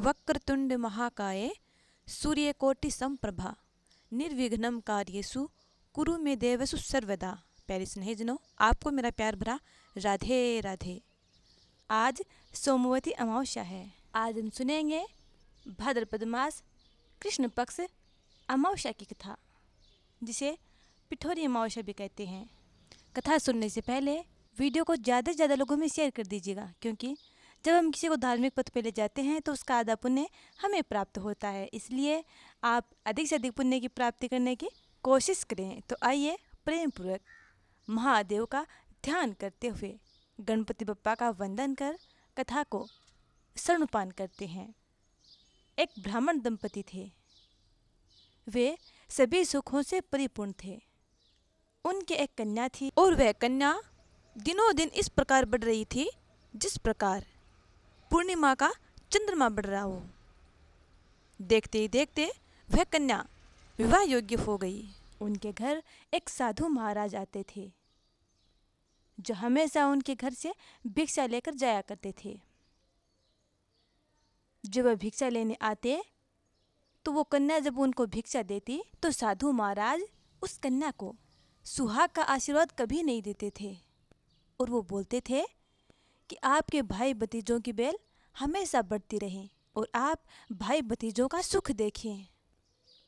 वक्रतुंड महाकाय सूर्यकोटि समप्रभा निर्विघ्नं कार्येषु कुरु मे देव सर्वदा। प्यारे स्नेहितनों, आपको मेरा प्यार भरा राधे राधे। आज सोमवती अमावस्या है। आज हम सुनेंगे भाद्रपद मास कृष्ण पक्ष अमावस्या की कथा, जिसे पिठोरी अमावस्या भी कहते हैं। कथा सुनने से पहले वीडियो को ज़्यादा से ज़्यादा लोगों में शेयर कर दीजिएगा, क्योंकि जब हम किसी को धार्मिक पथ पे ले जाते हैं तो उसका आधा पुण्य हमें प्राप्त होता है। इसलिए आप अधिक से अधिक पुण्य की प्राप्ति करने की कोशिश करें। तो आइए प्रेम पूर्वक महादेव का ध्यान करते हुए गणपति बप्पा का वंदन कर कथा को स्तनपान करते हैं। एक ब्राह्मण दंपति थे। वे सभी सुखों से परिपूर्ण थे। उनके एक कन्या थी और वह कन्या दिनों दिन इस प्रकार बढ़ रही थी जिस प्रकार पूर्णिमा का चंद्रमा बढ़ रहा हो। देखते ही देखते वह कन्या विवाह योग्य हो गई। उनके घर एक साधु महाराज आते थे, जो हमेशा उनके घर से भिक्षा लेकर जाया करते थे। जब वह भिक्षा लेने आते तो वो कन्या जब उनको भिक्षा देती तो साधु महाराज उस कन्या को सुहाग का आशीर्वाद कभी नहीं देते थे, और वो बोलते थे कि आपके भाई भतीजों की बेल हमेशा बढ़ती रहे और आप भाई भतीजों का सुख देखें।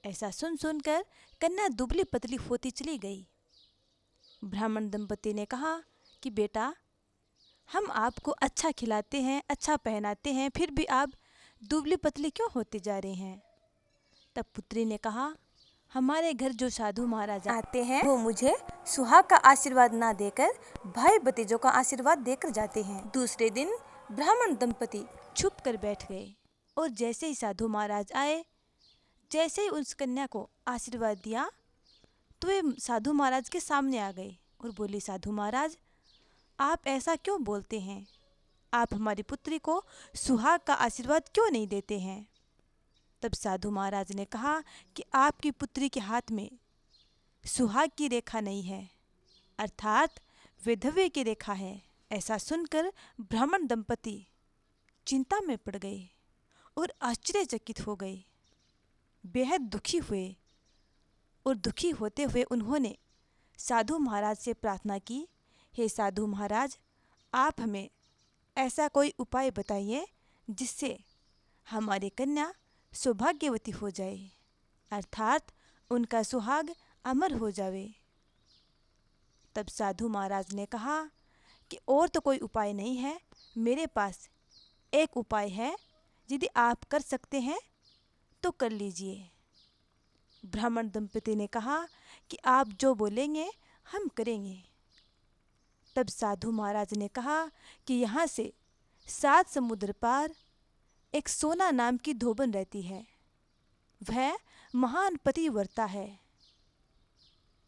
ऐसा सुन सुनकर कन्या दुबली पतली होती चली गई। ब्राह्मण दंपति ने कहा कि बेटा, हम आपको अच्छा खिलाते हैं, अच्छा पहनाते हैं, फिर भी आप दुबली पतली क्यों होते जा रहे हैं? तब पुत्री ने कहा, हमारे घर जो साधु महाराज आते हैं वो मुझे सुहाग का आशीर्वाद ना देकर भाई भतीजों का आशीर्वाद देकर जाते हैं। दूसरे दिन ब्राह्मण दंपति छुप कर बैठ गए, और जैसे ही साधु महाराज आए, जैसे ही उस कन्या को आशीर्वाद दिया तो वे साधु महाराज के सामने आ गए और बोली, साधु महाराज, आप ऐसा क्यों बोलते हैं? आप हमारी पुत्री को सुहाग का आशीर्वाद क्यों नहीं देते हैं? तब साधु महाराज ने कहा कि आपकी पुत्री के हाथ में सुहाग की रेखा नहीं है, अर्थात विधवे की रेखा है। ऐसा सुनकर ब्राह्मण दंपति चिंता में पड़ गए और आश्चर्यचकित हो गए, बेहद दुखी हुए, और दुखी होते हुए उन्होंने साधु महाराज से प्रार्थना की, हे साधु महाराज, आप हमें ऐसा कोई उपाय बताइए जिससे हमारी कन्या सौभाग्यवती हो जाए, अर्थात उनका सुहाग अमर हो जावे। तब साधु महाराज ने कहा कि और तो कोई उपाय नहीं है, मेरे पास एक उपाय है, यदि आप कर सकते हैं तो कर लीजिए। ब्राह्मण दंपति ने कहा कि आप जो बोलेंगे हम करेंगे। तब साधु महाराज ने कहा कि यहाँ से 7 समुद्र पार एक सोना नाम की धोबन रहती है। वह महान पतिव्रता है।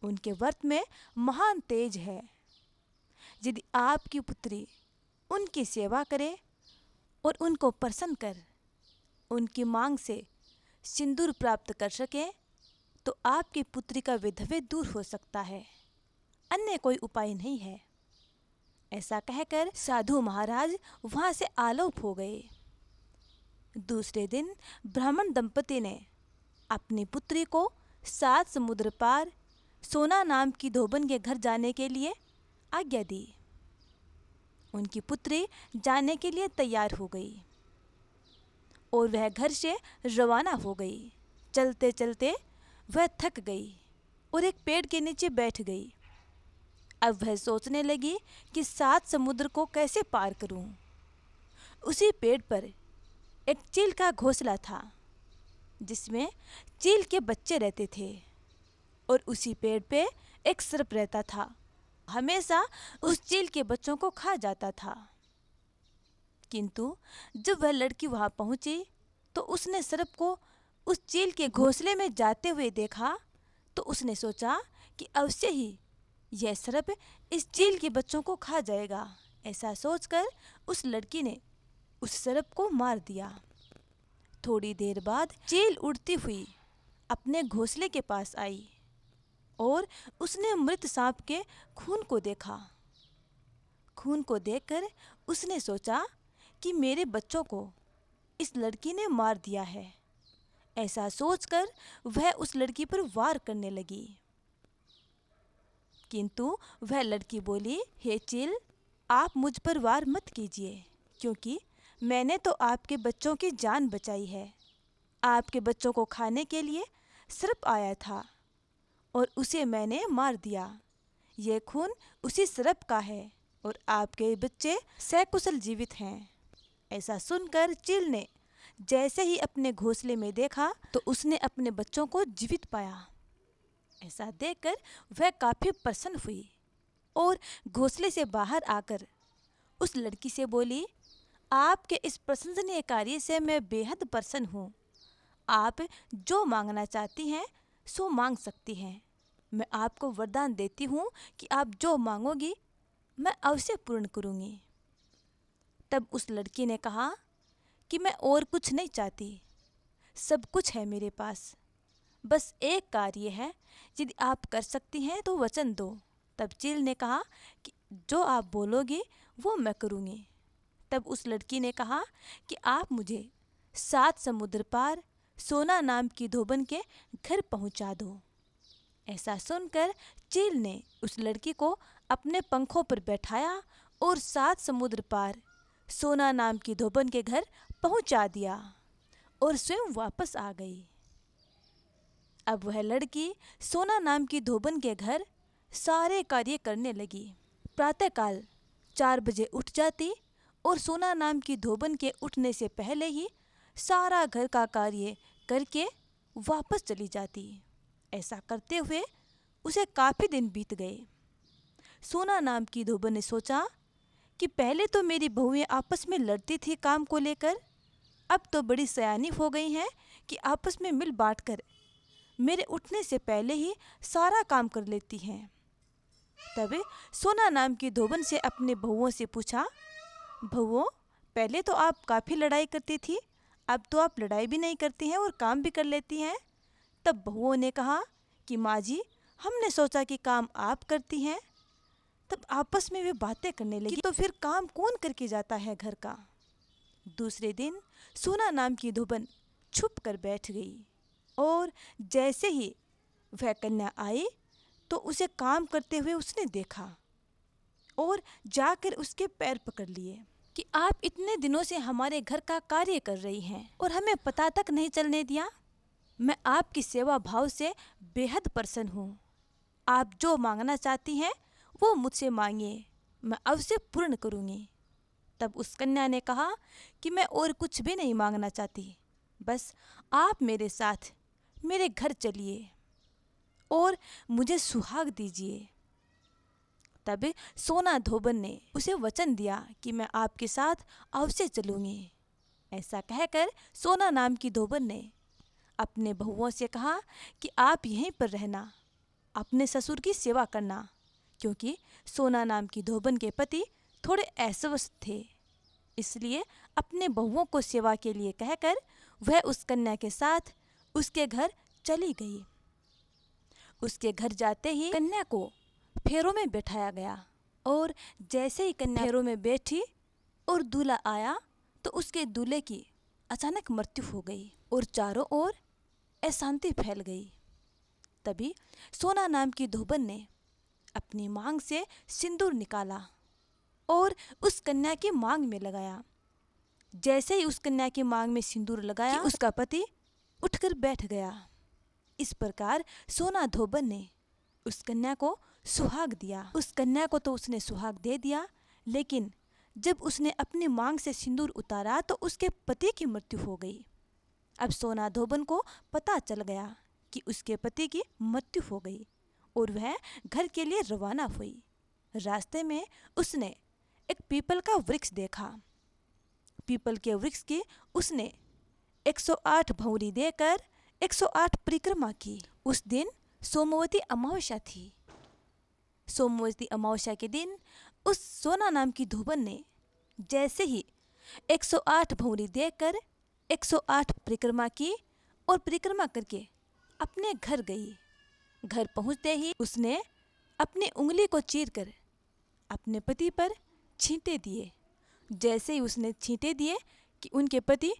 उनके व्रत में महान तेज है। यदि आपकी पुत्री उनकी सेवा करे और उनको प्रसन्न कर उनकी मांग से सिंदूर प्राप्त कर सके तो आपकी पुत्री का विधवे दूर हो सकता है, अन्य कोई उपाय नहीं है। ऐसा कहकर साधु महाराज वहां से आलोप हो गए। दूसरे दिन ब्राह्मण दंपति ने अपनी पुत्री को 7 समुद्र पार सोना नाम की धोबन के घर जाने के लिए आज्ञा दी। उनकी पुत्री जाने के लिए तैयार हो गई और वह घर से रवाना हो गई। चलते चलते वह थक गई और एक पेड़ के नीचे बैठ गई। अब वह सोचने लगी कि 7 समुद्र को कैसे पार करूं। उसी पेड़ पर एक चील का घोंसला था, जिसमें चील के बच्चे रहते थे, और उसी पेड़ पे एक सर्प रहता था, हमेशा उस चील के बच्चों को खा जाता था। किंतु जब वह लड़की वहां पहुंची तो उसने सर्प को उस चील के घोंसले में जाते हुए देखा, तो उसने सोचा कि अवश्य ही यह सर्प इस चील के बच्चों को खा जाएगा। ऐसा सोचकर उस लड़की ने उस सर्प को मार दिया। थोड़ी देर बाद चील उड़ती हुई अपने घोंसले के पास आई और उसने मृत सांप के खून को देखा। खून को देखकर उसने सोचा कि मेरे बच्चों को इस लड़की ने मार दिया है। ऐसा सोचकर वह उस लड़की पर वार करने लगी, किंतु वह लड़की बोली, हे चिल, आप मुझ पर वार मत कीजिए, क्योंकि मैंने तो आपके बच्चों की जान बचाई है। आपके बच्चों को खाने के लिए सर्प आया था और उसे मैंने मार दिया। ये खून उसी सर्प का है और आपके बच्चे सकुशल जीवित हैं। ऐसा सुनकर चिल ने जैसे ही अपने घोंसले में देखा तो उसने अपने बच्चों को जीवित पाया। ऐसा देखकर वह काफी प्रसन्न हुई और घोंसले से बाहर आकर उस लड़की से बोली, आपके इस प्रशंसनीय कार्य से मैं बेहद प्रसन्न हूँ। आप जो मांगना चाहती हैं सो मांग सकती हैं। मैं आपको वरदान देती हूँ कि आप जो मांगोगी मैं अवश्य पूर्ण करूँगी। तब उस लड़की ने कहा कि मैं और कुछ नहीं चाहती, सब कुछ है मेरे पास, बस एक कार्य है, यदि आप कर सकती हैं तो वचन दो। तब चील ने कहा कि जो आप बोलोगी वो मैं करूँगी। तब उस लड़की ने कहा कि आप मुझे 7 समुद्र पार सोना नाम की धोबन के घर पहुंचा दो। ऐसा सुनकर चील ने उस लड़की को अपने पंखों पर बैठाया और 7 समुद्र पार सोना नाम की धोबन के घर पहुंचा दिया और स्वयं वापस आ गई। अब वह लड़की सोना नाम की धोबन के घर सारे कार्य करने लगी। प्रातःकाल 4 बजे उठ जाती और सोना नाम की धोबन के उठने से पहले ही सारा घर का कार्य करके वापस चली जाती। ऐसा करते हुए उसे काफ़ी दिन बीत गए। सोना नाम की धोबन ने सोचा कि पहले तो मेरी बहुएं आपस में लड़ती थी काम को लेकर, अब तो बड़ी सयानी हो गई हैं कि आपस में मिल बांट कर मेरे उठने से पहले ही सारा काम कर लेती हैं। तब सोना नाम की धोबन से अपने बहुओं से पूछा, बहुओं, पहले तो आप काफ़ी लड़ाई करती थी, अब तो आप लड़ाई भी नहीं करती हैं और काम भी कर लेती हैं। तब बहुओं ने कहा कि माँ जी, हमने सोचा कि काम आप करती हैं। तब आपस में वे बातें करने लगी, तो फिर काम कौन करके जाता है घर का। दूसरे दिन सोना नाम की धोबन छुप कर बैठ गई और जैसे ही वह कन्या आई तो उसे काम करते हुए उसने देखा और जाकर उसके पैर पकड़ लिए कि आप इतने दिनों से हमारे घर का कार्य कर रही हैं और हमें पता तक नहीं चलने दिया। मैं आपकी सेवा भाव से बेहद प्रसन्न हूँ। आप जो मांगना चाहती हैं वो मुझसे मांगिए, मैं अवश्य पूर्ण करूँगी। तब उस कन्या ने कहा कि मैं और कुछ भी नहीं मांगना चाहती, बस आप मेरे साथ मेरे घर चलिए और मुझे सुहाग दीजिए। तब सोना धोबन ने उसे वचन दिया कि मैं आपके साथ अवश्य चलूँगी। ऐसा कहकर सोना नाम की धोबन ने अपने बहुओं से कहा कि आप यहीं पर रहना, अपने ससुर की सेवा करना, क्योंकि सोना नाम की धोबन के पति थोड़े अस्वस्थ थे। इसलिए अपने बहुओं को सेवा के लिए कहकर वह उस कन्या के साथ उसके घर चली गई। उसके घर जाते ही कन्या को फेरों में बैठाया गया और जैसे ही कन्या फेरों में बैठी और दूल्हा आया तो उसके दूल्हे की अचानक मृत्यु हो गई और चारों ओर अशांति फैल गई। तभी सोना नाम की धोबन ने अपनी मांग से सिंदूर निकाला और उस कन्या की मांग में लगाया। जैसे ही उस कन्या की मांग में सिंदूर लगाया कि उसका पति उठकर बैठ गया। इस प्रकार सोना धोबन ने उस कन्या को सुहाग दिया। उस कन्या को तो उसने सुहाग दे दिया, लेकिन जब उसने अपनी मांग से सिंदूर उतारा तो उसके पति की मृत्यु हो गई। अब सोना धोबन को पता चल गया कि उसके पति की मृत्यु हो गई और वह घर के लिए रवाना हुई। रास्ते में उसने एक पीपल का वृक्ष देखा। पीपल के वृक्ष की उसने 108 भौंरी देकर 108 परिक्रमा की। उस दिन सोमवती अमावस्या थी। सोमवती अमावस्या के दिन उस सोना नाम की धोबन ने जैसे ही 108 भौंरी देकर 108 परिक्रमा की और परिक्रमा करके अपने घर गई। घर पहुंचते ही उसने अपनी उंगली को चीरकर अपने पति पर छींटे दिए। जैसे ही उसने छींटे दिए कि उनके पति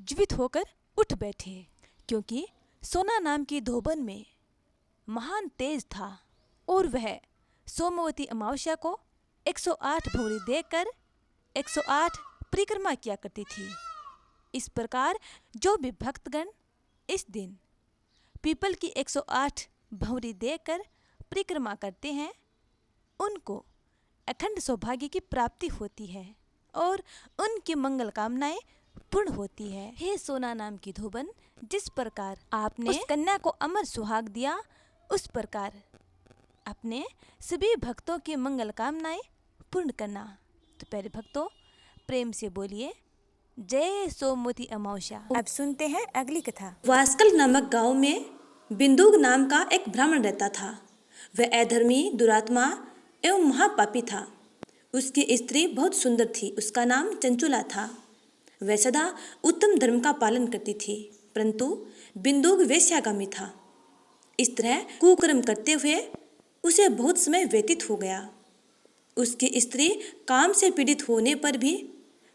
जीवित होकर उठ बैठे, क्योंकि सोना नाम की धोबन में महान तेज था और वह सोमवती अमावस्या को 108 भौरी देकर 108 परिक्रमा किया करती थी। इस प्रकार जो भी भक्तगण इस दिन पीपल की 108 भौरी देकर परिक्रमा करते हैं, उनको अखंड सौभाग्य की प्राप्ति होती है और उनकी मंगल कामनाएं पूर्ण होती है। हे सोना नाम की धोबन, जिस प्रकार आपने उस कन्या को अमर सुहाग दिया, उस प्रकार अपने सभी भक्तों की मंगल कामनाएं पूर्ण करना। तो प्यारे भक्तों, प्रेम से बोलिए जय सोमवती अमावस्या। अब सुनते हैं अगली कथा। वास्कल नामक गांव में बिंदुक नाम का एक ब्राह्मण रहता था। वह अधर्मी, दुरात्मा एवं महापापी था। उसकी स्त्री बहुत सुंदर थी। उसका नाम चंचुला था। वह सदा उत्तम धर्म का पालन करती थी, परंतु बिंदुक वेश्यागामी था। इस तरह कुकर्म करते हुए उसे बहुत समय व्यतीत हो गया। उसकी स्त्री काम से पीड़ित होने पर भी,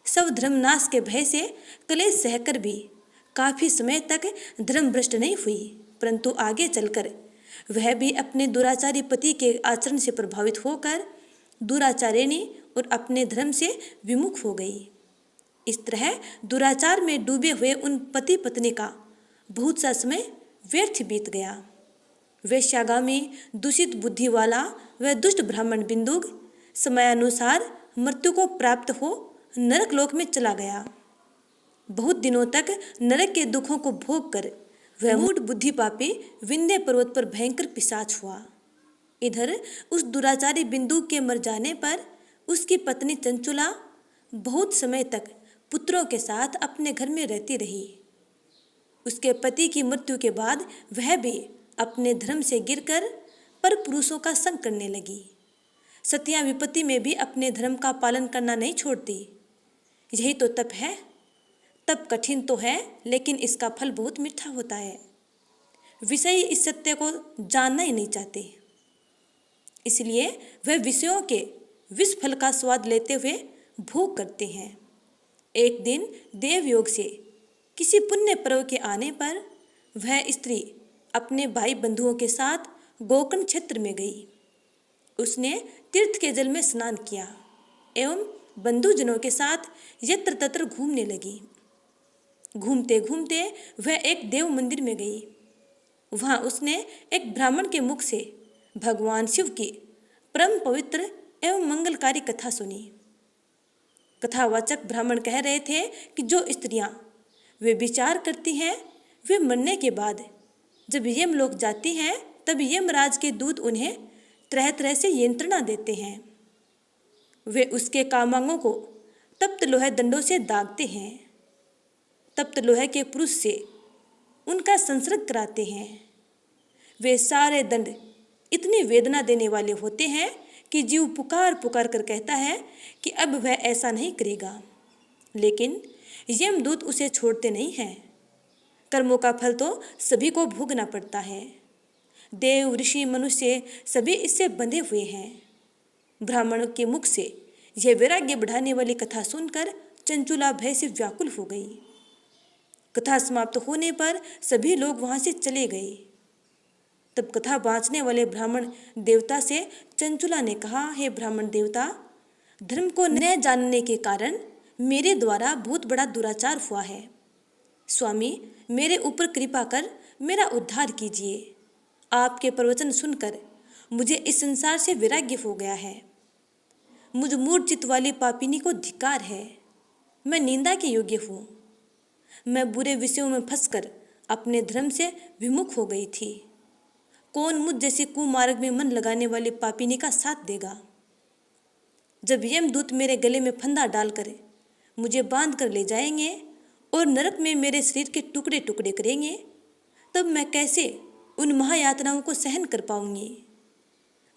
सब धर्मनाश के भय से क्लेश सहकर भी काफी समय तक धर्मभ्रष्ट नहीं हुई, परंतु आगे चलकर वह भी अपने दुराचारी पति के आचरण से प्रभावित होकर दुराचारिणी और अपने धर्म से विमुख हो गई। इस तरह दुराचार में डूबे हुए उन पति पत्नी का बहुत सा समय व्यर्थ बीत गया। वेश्यागामी, दूषित बुद्धि वाला वह दुष्ट ब्राह्मण बिंदुक समयानुसार मृत्यु को प्राप्त हो नरक लोक में चला गया। बहुत दिनों तक नरक के दुखों को भोग कर वह मूढ़ बुद्धि पापी विंध्य पर्वत पर भयंकर पिशाच हुआ। इधर उस दुराचारी बिंदुक के मर जाने पर उसकी पत्नी चंचुला बहुत समय तक पुत्रों के साथ अपने घर में रहती रही। उसके पति की मृत्यु के बाद वह भी अपने धर्म से गिरकर पर पुरुषों का संग करने लगी। सतियां विपत्ति में भी अपने धर्म का पालन करना नहीं छोड़ती। यही तो तप है। तप कठिन तो है, लेकिन इसका फल बहुत मीठा होता है। विषयी इस सत्य को जानना ही नहीं चाहते, इसलिए वह विषयों के विष फल का स्वाद लेते हुए भोग करते हैं। एक दिन देवयोग से किसी पुण्य पर्व के आने पर वह स्त्री अपने भाई बंधुओं के साथ गोकर्ण क्षेत्र में गई। उसने तीर्थ के जल में स्नान किया एवं बंधुजनों के साथ यत्र तत्र घूमने लगी। घूमते घूमते वह एक देव मंदिर में गई। वहां उसने एक ब्राह्मण के मुख से भगवान शिव की परम पवित्र एवं मंगलकारी कथा सुनी। कथावाचक ब्राह्मण कह रहे थे कि जो स्त्रियां वे विचार करती हैं, वे मरने के बाद जब यमलोक जाती हैं, तब यमराज के दूत उन्हें तरह तरह से यंत्रणा देते हैं। वे उसके कामांगों को तप्त लोहे दंडों से दागते हैं। तप्त लोहे के पुरुष से उनका संसर्ग कराते हैं। वे सारे दंड इतनी वेदना देने वाले होते हैं कि जीव पुकार पुकार कर कहता है कि अब वह ऐसा नहीं करेगा, लेकिन यमदूत उसे छोड़ते नहीं हैं। कर्मों का फल तो सभी को भोगना पड़ता है। देव, ऋषि, मनुष्य सभी इससे बंधे हुए हैं। ब्राह्मण के मुख से यह वैराग्य बढ़ाने वाली कथा सुनकर चंचुला भय से व्याकुल हो गई। कथा समाप्त होने पर सभी लोग वहां से चले गए। तब कथा बाँचने वाले ब्राह्मण देवता से चंचुला ने कहा, हे ब्राह्मण देवता, धर्म को न जानने के कारण मेरे द्वारा बहुत बड़ा दुराचार हुआ है। स्वामी, मेरे ऊपर कृपा कर मेरा उद्धार कीजिए। आपके प्रवचन सुनकर मुझे इस संसार से वैराग्य हो गया है। मुझ मूढ़ चित्त वाली पापिनी को धिक्कार है। मैं निंदा के योग्य हूँ। मैं बुरे विषयों में फंसकर अपने धर्म से विमुख हो गई थी। कौन मुझ जैसे कुमार्ग में मन लगाने वाली पापिनी का साथ देगा? जब यमदूत मेरे गले में फंदा डालकर मुझे बांध कर ले जाएंगे और नरक में मेरे शरीर के टुकड़े टुकड़े करेंगे, तब मैं कैसे उन महायातनाओं को सहन कर पाऊंगी?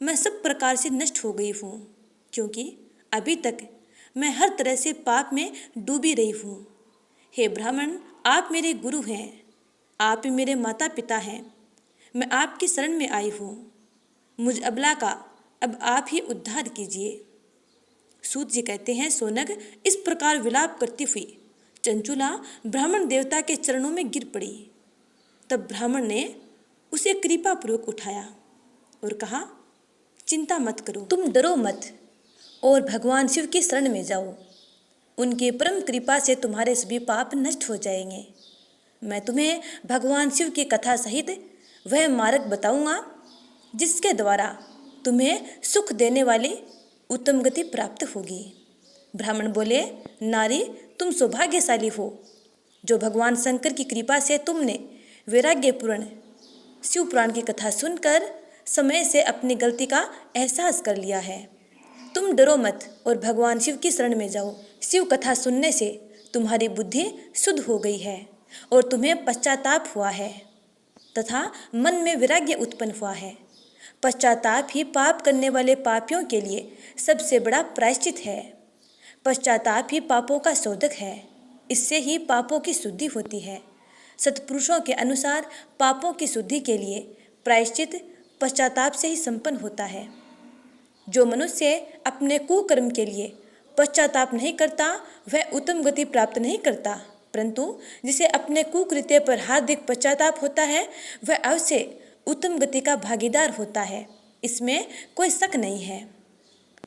मैं सब प्रकार से नष्ट हो गई हूँ, क्योंकि अभी तक मैं हर तरह से पाप में डूबी रही हूँ। हे ब्राह्मण, आप मेरे गुरु हैं, आप ही मेरे माता पिता हैं। मैं आपकी शरण में आई हूँ। मुझ अबला का अब आप ही उद्धार कीजिए। सूत जी कहते हैं, सोनग, इस प्रकार विलाप करती हुई चंचुला ब्राह्मण देवता के चरणों में गिर पड़ी। तब ब्राह्मण ने उसे कृपापूर्वक उठाया और कहा, चिंता मत करो, तुम डरो मत और भगवान शिव की शरण में जाओ। उनकी परम कृपा से तुम्हारे सभी पाप नष्ट हो जाएंगे। मैं तुम्हें भगवान शिव की कथा सहित वह मार्ग बताऊंगा जिसके द्वारा तुम्हें सुख देने वाली उत्तम गति प्राप्त होगी। ब्राह्मण बोले, नारी, तुम सौभाग्यशाली हो जो भगवान शंकर की कृपा से तुमने वैराग्यपूर्ण शिव पुराण की कथा सुनकर समय से अपनी गलती का एहसास कर लिया है। तुम डरो मत और भगवान शिव की शरण में जाओ। शिव कथा सुनने से तुम्हारी बुद्धि शुद्ध हो गई है और तुम्हें पश्चाताप हुआ है तथा मन में वैराग्य उत्पन्न हुआ है। पश्चाताप ही पाप करने वाले पापियों के लिए सबसे बड़ा प्रायश्चित है। पश्चाताप ही पापों का शोधक है। इससे ही पापों की शुद्धि होती है। सत्पुरुषों के अनुसार पापों की शुद्धि के लिए प्रायश्चित पश्चाताप से ही संपन्न होता है। जो मनुष्य अपने कुकर्म के लिए पश्चाताप नहीं करता वह उत्तम गति प्राप्त नहीं करता, परंतु जिसे अपने कुकृत्य पर हार्दिक पश्चाताप होता है वह अवश्य उत्तम गति का भागीदार होता है। इसमें कोई शक नहीं है।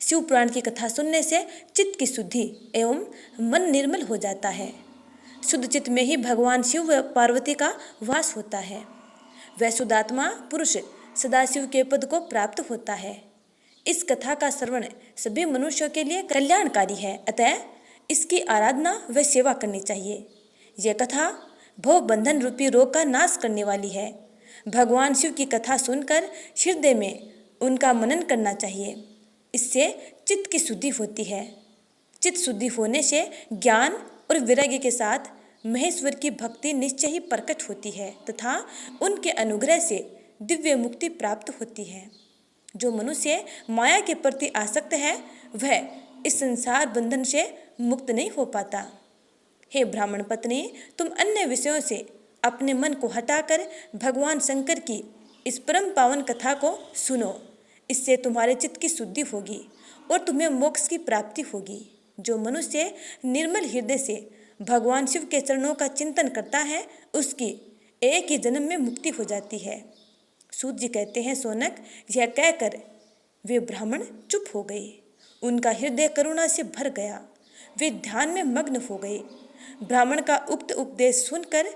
शिव पुराण की कथा सुनने से चित्त की शुद्धि एवं मन निर्मल हो जाता है। शुद्ध चित्त में ही भगवान शिव व पार्वती का वास होता है। वह शुद्धात्मा पुरुष सदाशिव के पद को प्राप्त होता है। इस कथा का श्रवण सभी मनुष्यों के लिए कल्याणकारी है, अतः इसकी आराधना व सेवा करनी चाहिए। यह कथा भव बंधन रूपी रोग का नाश करने वाली है। भगवान शिव की कथा सुनकर हृदय में उनका मनन करना चाहिए। इससे चित्त की शुद्धि होती है। चित्त शुद्धि होने से ज्ञान और वैराग्य के साथ महेश्वर की भक्ति निश्चय ही प्रकट होती है तथा उनके अनुग्रह से दिव्य मुक्ति प्राप्त होती है। जो मनुष्य माया के प्रति आसक्त है वह इस संसार बंधन से मुक्त नहीं हो पाता। हे ब्राह्मण पत्नी, तुम अन्य विषयों से अपने मन को हटाकर भगवान शंकर की इस परम पावन कथा को सुनो। इससे तुम्हारे चित्त की शुद्धि होगी और तुम्हें मोक्ष की प्राप्ति होगी। जो मनुष्य निर्मल हृदय से भगवान शिव के चरणों का चिंतन करता है उसकी एक ही जन्म में मुक्ति हो जाती है। सूत जी कहते हैं, सोनक, यह कहकर वे ब्राह्मण चुप हो गए। उनका हृदय करुणा से भर गया। वे ध्यान में मग्न हो गए। ब्राह्मण का उक्त उपदेश सुनकर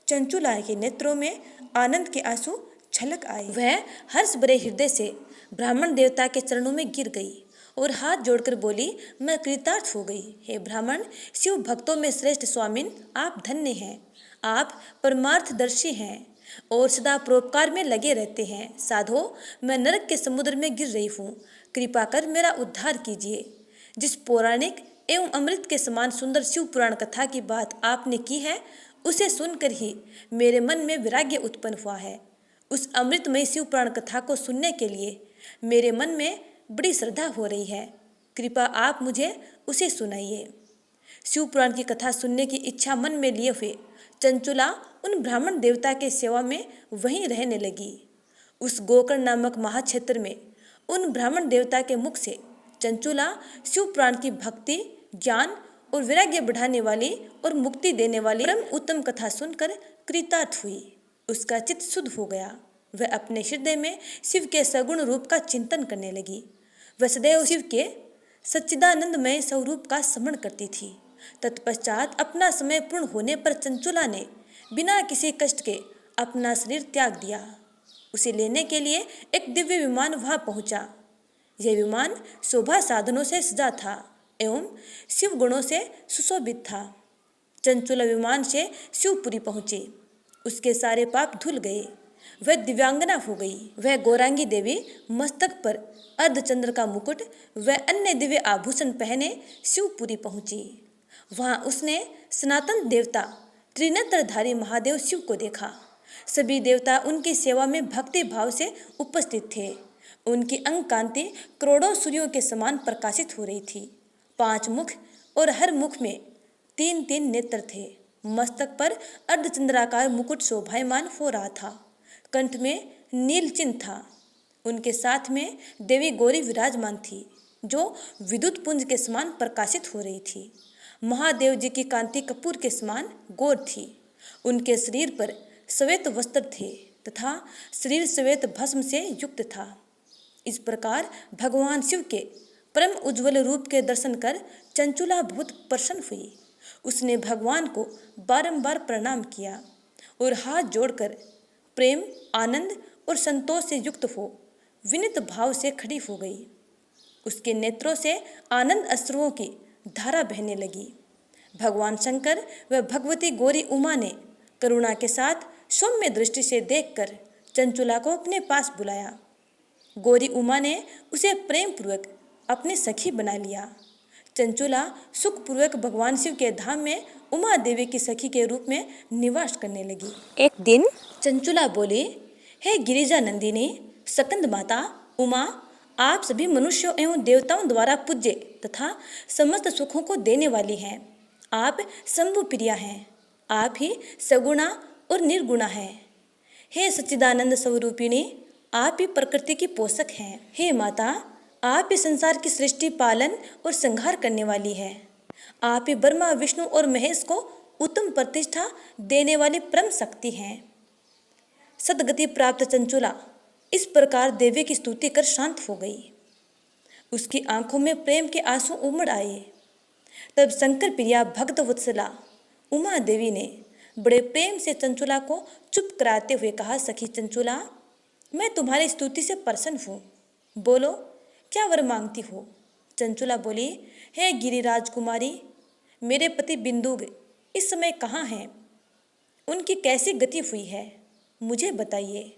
चंचुला के नेत्रों में आनंद के आंसू छलक आए। वह हर्ष भरे हृदय से ब्राह्मण देवता के चरणों में गिर गई और हाथ जोड़कर बोली, मैं कृतार्थ हो गई। हे ब्राह्मण, शिव भक्तों में श्रेष्ठ स्वामिन, आप धन्य हैं। आप परमार्थदर्शी हैं और सदा परोपकार में लगे रहते हैं। साधो, मैं नरक के समुद्र में गिर रही हूँ, कृपा कर मेरा उद्धार कीजिए। जिस पौराणिक एवं अमृत के समान सुंदर शिव पुराण कथा की बात आपने की है उसे सुनकर ही मेरे मन में वैराग्य उत्पन्न हुआ है। उस अमृतमय शिव पुराण कथा को सुनने के लिए मेरे मन में बड़ी श्रद्धा हो रही है। कृपा आप मुझे उसे सुनाइए। शिव पुराण की कथा सुनने की इच्छा मन में लिए हुए चंचुला उन ब्राह्मण देवता के सेवा में वहीं रहने लगी। उस गोकर्ण नामक महाक्षेत्र में उन ब्राह्मण देवता के मुख से चंचुला शिव पुराण की भक्ति, ज्ञान और वैराग्य बढ़ाने वाली और मुक्ति देने वाली परम उत्तम कथा सुनकर कृतार्थ हुई। उसका चित्त शुद्ध हो गया। वह अपने हृदय में शिव के सगुण रूप का चिंतन करने लगी। वह सदैव शिव के सच्चिदानंदमय स्वरूप का स्मरण करती थी। तत्पश्चात अपना समय पूर्ण होने पर चंचुला ने बिना किसी कष्ट के अपना शरीर त्याग दिया। उसे लेने के लिए एक दिव्य विमान वहां पहुंचा। यह विमान शोभा साधनों से सजा था एवं शिव गुणों से सुशोभित था। चंचुला विमान से शिवपुरी पहुंची। उसके सारे पाप धुल गए। वह दिव्यांगना हो गई। वह गौरांगी देवी मस्तक पर अर्धचंद्र का मुकुट व अन्य दिव्य आभूषण पहने शिवपुरी पहुंची। वहां उसने सनातन देवता त्रिनेत्रधारी महादेव शिव को देखा। सभी देवता उनकी सेवा में भक्ति भाव से उपस्थित थे। उनकी अंग कांति करोड़ों सूर्यों के समान प्रकाशित हो रही थी। 5 मुख और हर मुख में 3-3 नेत्र थे। मस्तक पर अर्धचंद्राकार मुकुट शोभायमान हो रहा था। कंठ में नील चिन्ह था। उनके साथ में देवी गौरी विराजमान थी जो विद्युत पुंज के समान प्रकाशित हो रही थी। महादेव जी की कांति कपूर के समान गौर थी। उनके शरीर पर श्वेत वस्त्र थे तथा शरीर श्वेत भस्म से युक्त था। इस प्रकार भगवान शिव के परम उज्ज्वल रूप के दर्शन कर चंचुला बहुत प्रसन्न हुई। उसने भगवान को बारंबार प्रणाम किया और हाथ जोड़कर प्रेम, आनंद और संतोष से युक्त हो विनीत भाव से खड़ी हो गई। उसके नेत्रों से आनंद अश्रुओं की धारा बहने लगी। भगवान शंकर व भगवती गौरी उमा ने करुणा के साथ सौम्य दृष्टि से देखकर चंचुला को अपने पास बुलाया। गौरी उमा ने उसे प्रेम पूर्वक अपनी सखी बना लिया। चंचुला सुखपूर्वक भगवान शिव के धाम में उमा देवी की सखी के रूप में निवास करने लगी। एक दिन चंचुला बोली, हे गिरिजा नंदिनी, सकंद माता उमा, आप सभी मनुष्यों एवं देवताओं द्वारा पूज्य तथा समस्त सुखों को देने वाली हैं। आप शंभु प्रिया हैं। आप ही सगुणा और निर्गुणा हैं। हे सच्चिदानंद स्वरूपिणी, आप ही प्रकृति की पोषक हैं। हे माता, आप ही संसार की सृष्टि, पालन और संहार करने वाली है। आप ही ब्रह्मा, विष्णु और महेश को उत्तम प्रतिष्ठा देने वाली परम शक्ति हैं। सदगति प्राप्त चंचुला इस प्रकार देवी की स्तुति कर शांत हो गई। उसकी आंखों में प्रेम के आंसू उमड़ आए। तब शंकर प्रिया भक्त वत्सला उमा देवी ने बड़े प्रेम से चंचुला को चुप कराते हुए कहा, सखी चंचुला, मैं तुम्हारी स्तुति से प्रसन्न हूँ। बोलो, क्या वर मांगती हो? चंचुला बोली, हे गिरिराज कुमारी, मेरे पति बिंदुग इस समय कहाँ हैं? उनकी कैसी गति हुई है, मुझे बताइए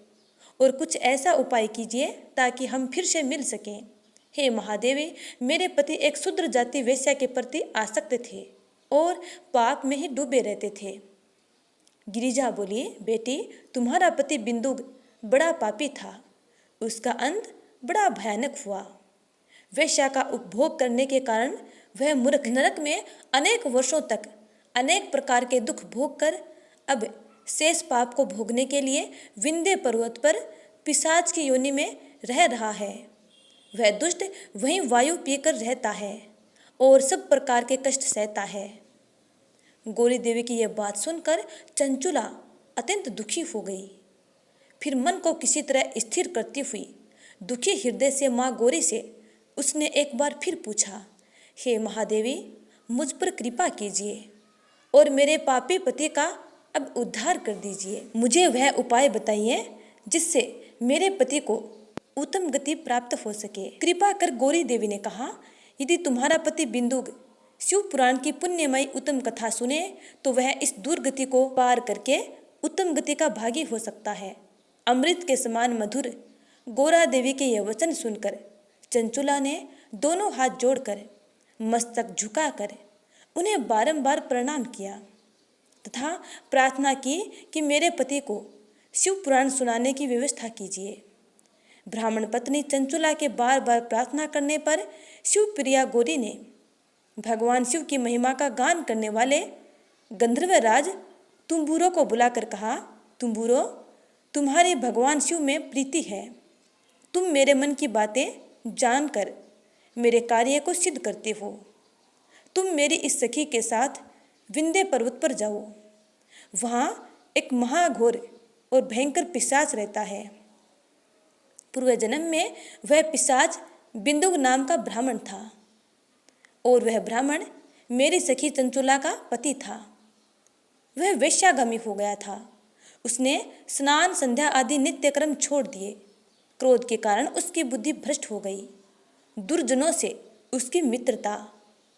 और कुछ ऐसा उपाय कीजिए ताकि हम फिर से मिल सकें। हे महादेवी, मेरे पति एक शूद्र जाति वेश्या के प्रति आसक्त थे और पाप में ही डूबे रहते थे। गिरिजा बोली, बेटी, तुम्हारा पति बिंदुग बड़ा पापी था। उसका अंत बड़ा भयानक हुआ। वेश्या का उपभोग करने के कारण वह मूर्ख नरक में अनेक वर्षों तक अनेक प्रकार के दुख भोग कर अब शेष पाप को भोगने के लिए विंध्य पर्वत पर पिशाच की योनि में रह रहा है। वह दुष्ट वहीं वायु पीकर रहता है और सब प्रकार के कष्ट सहता है। गौरी देवी की यह बात सुनकर चंचुला अत्यंत दुखी हो गई। फिर मन को किसी तरह स्थिर करती हुई दुखी हृदय से माँ गौरी से उसने एक बार फिर पूछा, हे महादेवी, मुझ पर कृपा कीजिए और मेरे पापी पति का अब उद्धार कर दीजिए। मुझे वह उपाय बताइए जिससे मेरे पति को उत्तम गति प्राप्त हो सके। कृपा कर गौरी देवी ने कहा, यदि तुम्हारा पति बिंदुग शिव पुराण की पुण्यमयी उत्तम कथा सुने तो वह इस दुर्गति को पार करके उत्तम गति का भागी हो सकता है। अमृत के समान मधुर गौरा देवी के यह वचन सुनकर चंचुला ने दोनों हाथ जोड़कर मस्तक झुकाकर उन्हें बारंबार प्रणाम किया तथा प्रार्थना की कि मेरे पति को शिव पुराण सुनाने की व्यवस्था कीजिए। ब्राह्मण पत्नी चंचुला के बार बार प्रार्थना करने पर शिवप्रिया गौरी ने भगवान शिव की महिमा का गान करने वाले गंधर्वराज तुम्बुरो को बुलाकर कहा, तुम्बुरो, तुम्हारे भगवान शिव में प्रीति है। तुम मेरे मन की बातें जानकर मेरे कार्य को सिद्ध करते हो। तुम मेरी इस सखी के साथ विंध्य पर्वत पर जाओ। वहाँ एक महाघोर और भयंकर पिशाच रहता है। पूर्व जन्म में वह पिशाच बिंदुक नाम का ब्राह्मण था और वह ब्राह्मण मेरी सखी चंचुला का पति था। वह वेश्यागामी हो गया था। उसने स्नान, संध्या आदि नित्य कर्म छोड़ दिए। क्रोध के कारण उसकी बुद्धि भ्रष्ट हो गई। दुर्जनों से उसकी मित्रता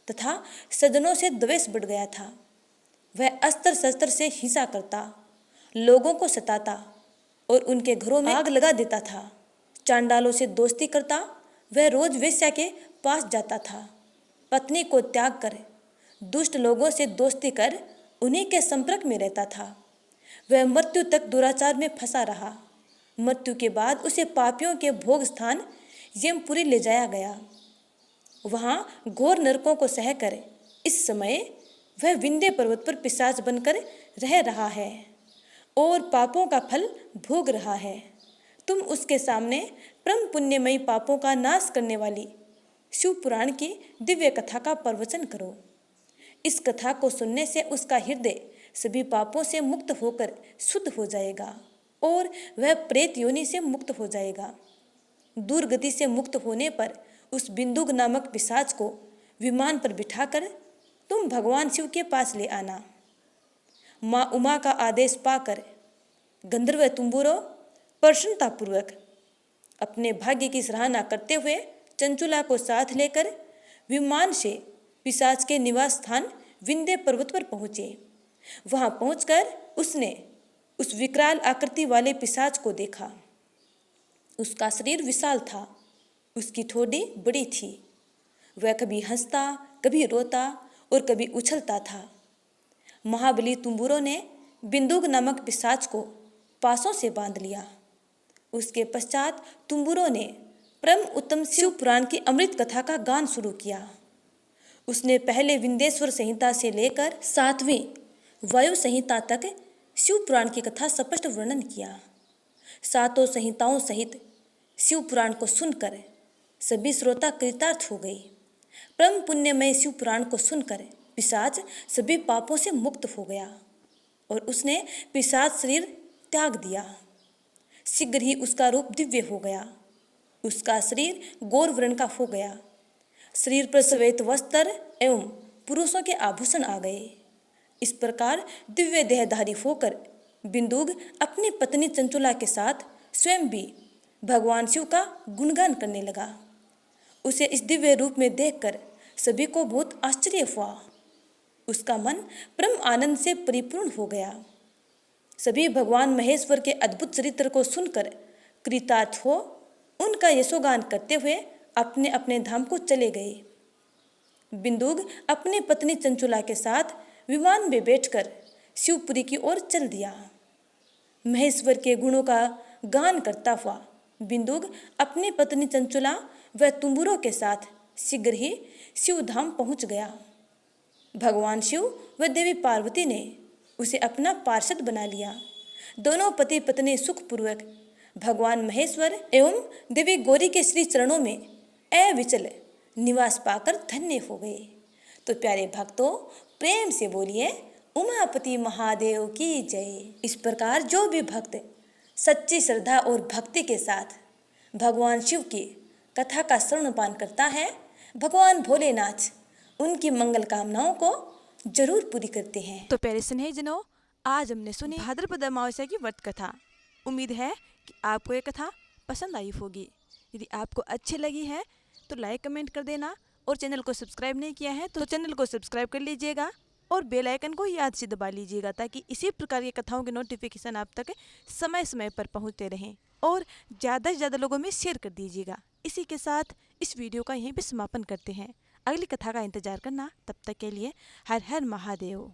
तथा सज्जनों से द्वेष बढ़ गया था। वह अस्त्र शस्त्र से हिंसा करता, लोगों को सताता और उनके घरों में आग लगा देता था। चांडालों से दोस्ती करता, वह रोज वेश्या के पास जाता था। पत्नी को त्याग कर दुष्ट लोगों से दोस्ती कर उन्हीं के संपर्क में रहता था। वह मृत्यु तक दुराचार में फंसा रहा। मृत्यु के बाद उसे पापियों के भोग स्थान यमपुरी ले जाया गया। वहाँ घोर नरकों को सहकर इस समय वह विंध्य पर्वत पर पिशाच बनकर रह रहा है और पापों का फल भोग रहा है। तुम उसके सामने परम पुण्यमयी पापों का नाश करने वाली शिव पुराण की दिव्य कथा का प्रवचन करो। इस कथा को सुनने से उसका हृदय सभी पापों से मुक्त होकर शुद्ध हो जाएगा और वह प्रेत योनि से मुक्त हो जाएगा। दुर्गति से मुक्त होने पर उस बिंदुक नामक पिशाच को विमान पर बिठाकर तुम भगवान शिव के पास ले आना। माँ उमा का आदेश पाकर गंधर्व तुम्बुरो प्रसन्नतापूर्वक अपने भाग्य की सराहना करते हुए चंचुला को साथ लेकर विमान से पिशाच के निवास स्थान विंध्य पर्वत पर पहुँचे। वहाँ पहुंचकर उसने उस विकराल आकृति वाले पिशाच को देखा। उसका शरीर विशाल था, उसकी ठोड़ी बड़ी थी। वह कभी हंसता, कभी रोता और कभी उछलता था। महाबली तुम्बुरो ने बिंदुक नामक पिशाच को पासों से बांध लिया। उसके पश्चात तुम्बुरो ने परम उत्तम शिव पुराण की अमृत कथा का गान शुरू किया। उसने पहले विंध्येश्वर संहिता से लेकर 7वीं वायु संहिता तक शिव पुराण की कथा स्पष्ट वर्णन किया। 7 संहिताओं सहित शिव पुराण को सुनकर सभी श्रोता कृतार्थ हो गए। परम पुण्यमय शिव पुराण को सुनकर पिशाच सभी पापों से मुक्त हो गया और उसने पिशाच शरीर त्याग दिया। शीघ्र ही उसका रूप दिव्य हो गया। उसका शरीर गौर वर्ण का हो गया। शरीर पर श्वेत वस्त्र एवं पुरुषों के आभूषण आ गए। इस प्रकार दिव्य देहधारी होकर बिंदुक अपनी पत्नी चंचुला के साथ स्वयं भी भगवान शिव का गुणगान करने लगा। उसे इस दिव्य रूप में देखकर सभी को बहुत आश्चर्य हुआ। उसका मन परम आनंद से परिपूर्ण हो गया। सभी भगवान महेश्वर के अद्भुत चरित्र को सुनकर कृतार्थ हो उनका यशोगान करते हुए अपने अपने धाम को चले गए। बिंदुक अपनी पत्नी चंचुला के साथ विमान में बैठकर शिवपुरी की ओर चल दिया। महेश्वर के गुणों का गान करता हुआ बिंदुक अपनी पत्नी चंचुला व तुम्बुरो के साथ शीघ्र ही शिवधाम पहुंच गया। भगवान शिव व देवी पार्वती ने उसे अपना पार्षद बना लिया। दोनों पति पत्नी सुखपूर्वक भगवान महेश्वर एवं देवी गौरी के श्री चरणों में अविचल निवास पाकर धन्य हो गए। तो प्यारे भक्तों, प्रेम से बोलिए उमापति महादेव की जय। इस प्रकार जो भी भक्त सच्ची श्रद्धा और भक्ति के साथ भगवान शिव की कथा का श्रवणपान करता है, भगवान भोलेनाथ उनकी मंगल कामनाओं को जरूर पूरी करते हैं। तो प्यारे स्नेहीजनों, आज हमने सुनी भाद्रपद अमावस्या की व्रत कथा। उम्मीद है कि आपको ये कथा पसंद आई होगी। यदि आपको अच्छी लगी है तो लाइक कमेंट कर देना और चैनल को सब्सक्राइब नहीं किया है तो चैनल को सब्सक्राइब कर लीजिएगा और बेल आइकन को याद से दबा लीजिएगा ताकि इसी प्रकार की कथाओं के नोटिफिकेशन आप तक समय समय पर पहुंचते रहें और ज़्यादा से ज़्यादा लोगों में शेयर कर दीजिएगा। इसी के साथ इस वीडियो का यहीं पे समापन करते हैं। अगली कथा का इंतजार करना। तब तक के लिए हर हर महादेव।